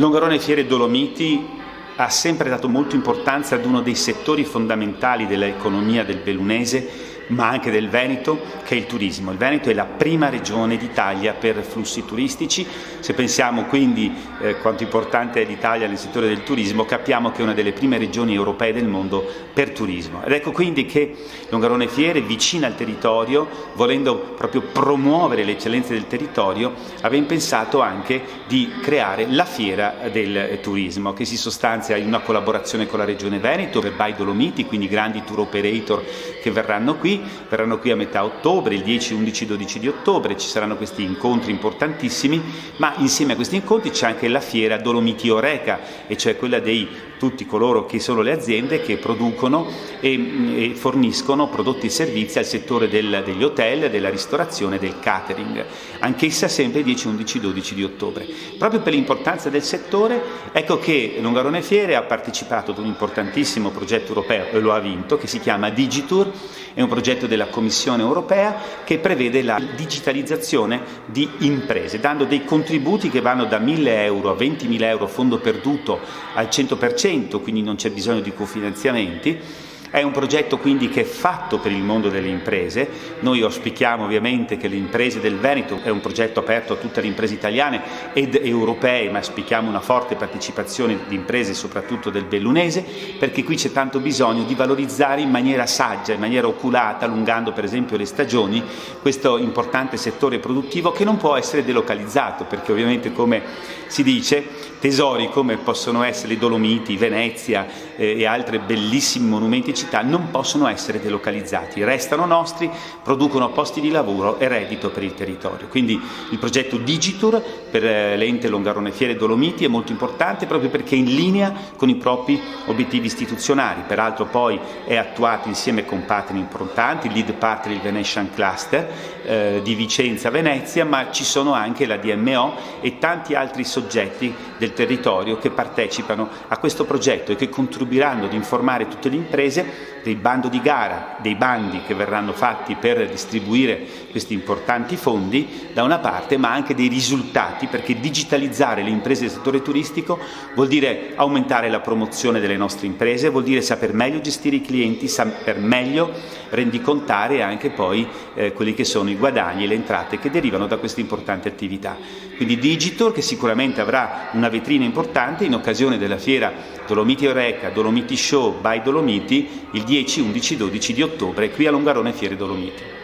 Longarone Fiere Dolomiti ha sempre dato molta importanza ad uno dei settori fondamentali dell'economia del bellunese, ma anche del Veneto, che è il turismo. Il Veneto è la prima regione d'Italia per flussi turistici. Se pensiamo quindi quanto importante è l'Italia nel settore del turismo, capiamo che è una delle prime regioni europee del mondo per turismo. Ed ecco quindi che Longarone Fiere, vicina al territorio, volendo proprio promuovere le eccellenze del territorio, ha ben pensato anche di creare la Fiera del Turismo, che si sostanzia in una collaborazione con la Regione Veneto per By Dolomiti, quindi grandi tour operator che verranno qui a metà ottobre, il 10, 11, 12 di ottobre, ci saranno questi incontri importantissimi, ma insieme a questi incontri c'è anche la Fiera Dolomiti Horeca, e cioè quella di tutti coloro che sono le aziende che producono e forniscono prodotti e servizi al settore degli hotel, della ristorazione e del catering, anch'essa sempre 10, 11, 12 di ottobre. Proprio per l'importanza del settore, ecco che Longarone Fiere ha partecipato ad un importantissimo progetto europeo e lo ha vinto, che si chiama Digitour. È un progetto della Commissione europea che prevede la digitalizzazione di imprese, dando dei contributi che vanno da 1.000 euro a 20.000 euro fondo perduto al 100%, quindi non c'è bisogno di cofinanziamenti. È un progetto quindi che è fatto per il mondo delle imprese. Noi auspichiamo ovviamente che le imprese del Veneto, è un progetto aperto a tutte le imprese italiane ed europee, ma auspichiamo una forte partecipazione di imprese soprattutto del bellunese, perché qui c'è tanto bisogno di valorizzare in maniera saggia, in maniera oculata, allungando per esempio le stagioni, questo importante settore produttivo che non può essere delocalizzato, perché ovviamente, come si dice, tesori come possono essere i Dolomiti, Venezia e altri bellissimi monumenti città non possono essere delocalizzati, restano nostri, producono posti di lavoro e reddito per il territorio. Quindi il progetto Digitour per l'ente Longarone Fiere Dolomiti è molto importante proprio perché è in linea con i propri obiettivi istituzionali. Peraltro poi è attuato insieme con partner importanti, il lead partner il Venetian Cluster di Vicenza Venezia, ma ci sono anche la DMO e tanti altri soggetti del territorio che partecipano a questo progetto e che contribuiranno ad informare tutte le imprese del bando di gara, dei bandi che verranno fatti per distribuire questi importanti fondi da una parte, ma anche dei risultati, perché digitalizzare le imprese del settore turistico vuol dire aumentare la promozione delle nostre imprese, vuol dire saper meglio gestire i clienti, saper meglio rendicontare anche poi quelli che sono i guadagni e le entrate che derivano da queste importanti attività. Quindi Digitour, che sicuramente avrà una vetrina importante in occasione della fiera Dolomiti Horeca, Dolomiti Show by Dolomiti, il 10, 11, 12 di ottobre qui a Longarone Fiere Dolomiti.